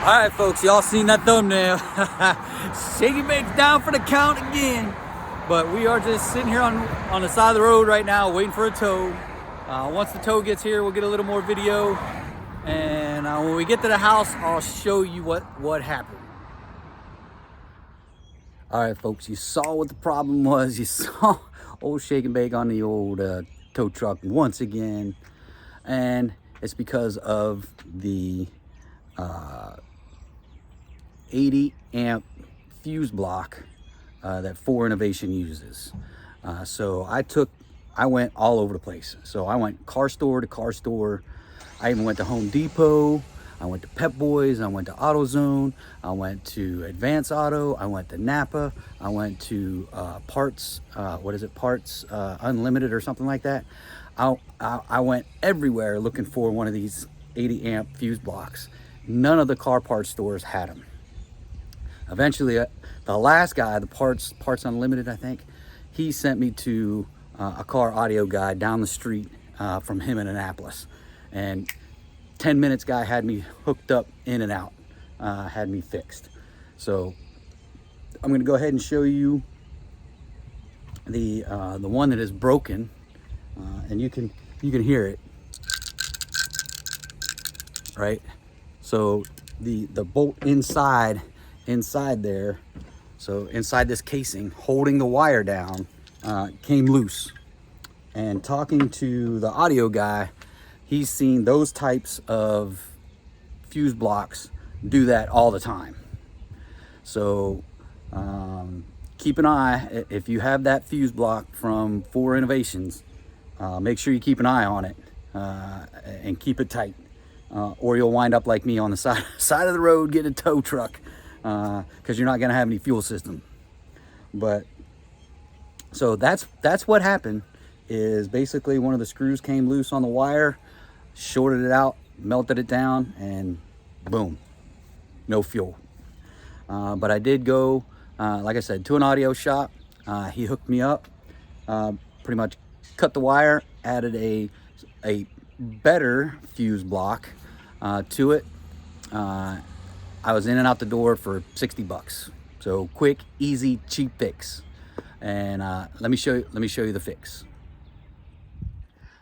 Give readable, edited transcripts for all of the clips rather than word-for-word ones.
Alright folks, y'all seen that thumbnail. Shaky Bake's down for the count again. But we are just sitting here on the side of the road right now waiting for a tow. Once the tow gets here, we'll get a little more video. And when we get to the house, I'll show you what happened. Alright folks, you saw what the problem was. You saw old Shake and Bake on the old tow truck once again. And it's because of the 80 amp fuse block that Fore Innovation uses. So I went all over the place. So I went car store to car store. I even went to Home Depot. I went to Pep Boys. I went to AutoZone. I went to Advance Auto. I went to Napa. I went to Parts. What is it? Parts Unlimited or something like that. I went everywhere looking for one of these 80 amp fuse blocks. None of the car parts stores had them. Eventually, the last guy, the Parts Unlimited, I think, he sent me to a car audio guy down the street from him in Annapolis. And 10 minutes guy had me hooked up in and out, had me fixed. So I'm gonna go ahead and show you the one that is broken, and you can hear it, right? So the bolt inside there, so inside this casing holding the wire down, came loose. And talking to the audio guy, he's seen those types of fuse blocks do that all the time. So keep an eye. If you have that fuse block from Fore Innovations, make sure you keep an eye on it and keep it tight, or you'll wind up like me on the side of the road getting a tow truck, because you're not going to have any fuel system. But so that's what happened. Is basically one of the screws came loose on the wire, shorted it out, melted it down, and boom, no fuel. But I did go, like I said, to an audio shop. He hooked me up, pretty much cut the wire, added a better fuse block to it. I was in and out the door for 60 bucks. So quick, easy, cheap fix. And let me show you the fix.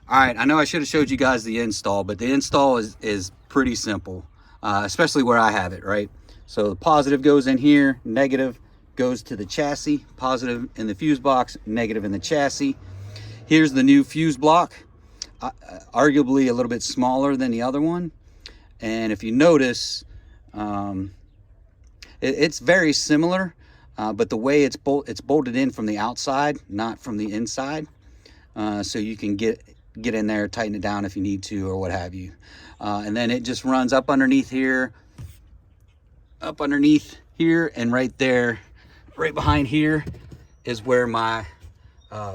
All right, I know I should have showed you guys the install, but the install is pretty simple, especially where I have it, right? So the positive goes in here, negative goes to the chassis, positive in the fuse box, negative in the chassis. Here's the new fuse block, arguably a little bit smaller than the other one. And if you notice, it's very similar, but the way it's bolted in from the outside, not from the inside. So you can get in there, tighten it down if you need to, or what have you. And then it just runs up underneath here, and right there, right behind here is where my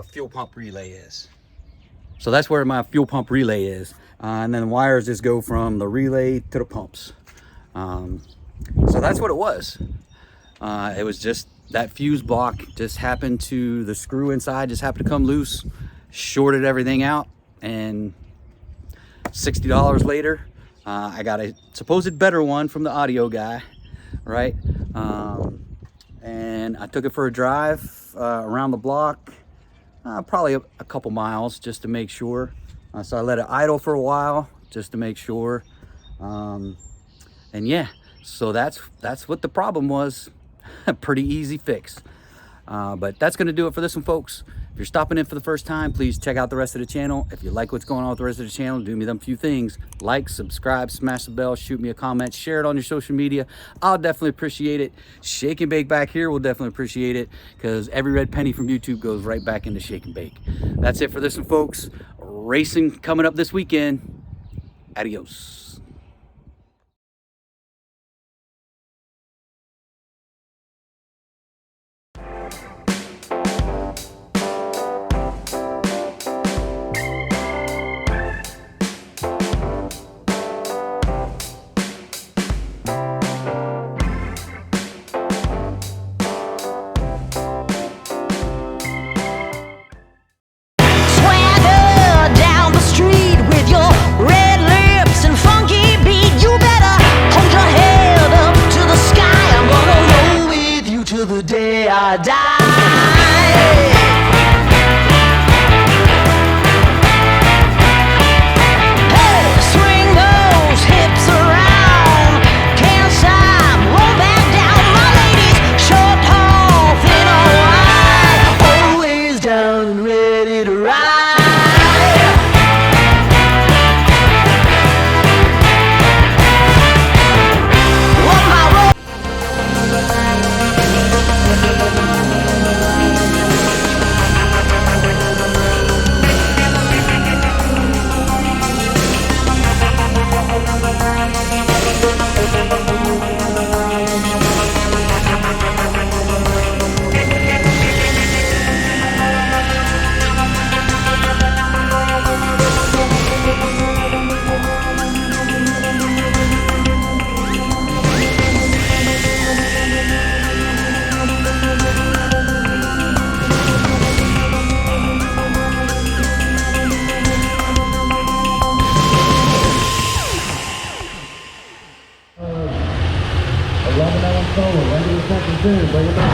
fuel pump relay is. So that's where my fuel pump relay is. And then the wires just go from the relay to the pumps. So that's what it was. It was just that fuse block just happened to, the screw inside just happened to come loose, shorted everything out, and $60 later, I got a supposed better one from the audio guy, right? And I took it for a drive around the block, probably a couple miles just to make sure. So I let it idle for a while just to make sure. And yeah, so that's what the problem was. A pretty easy fix. But that's going to do it for this one, folks. If you're stopping in for the first time, please check out the rest of the channel. If you like what's going on with the rest of the channel, do me them few things. Like, subscribe, smash the bell, shoot me a comment, share it on your social media. I'll definitely appreciate it. Shake and Bake back here will definitely appreciate it, because every red penny from YouTube goes right back into Shake and Bake. That's it for this one, folks. Racing coming up this weekend. Adios. Swagger down the street with your red lips and funky in, bring it back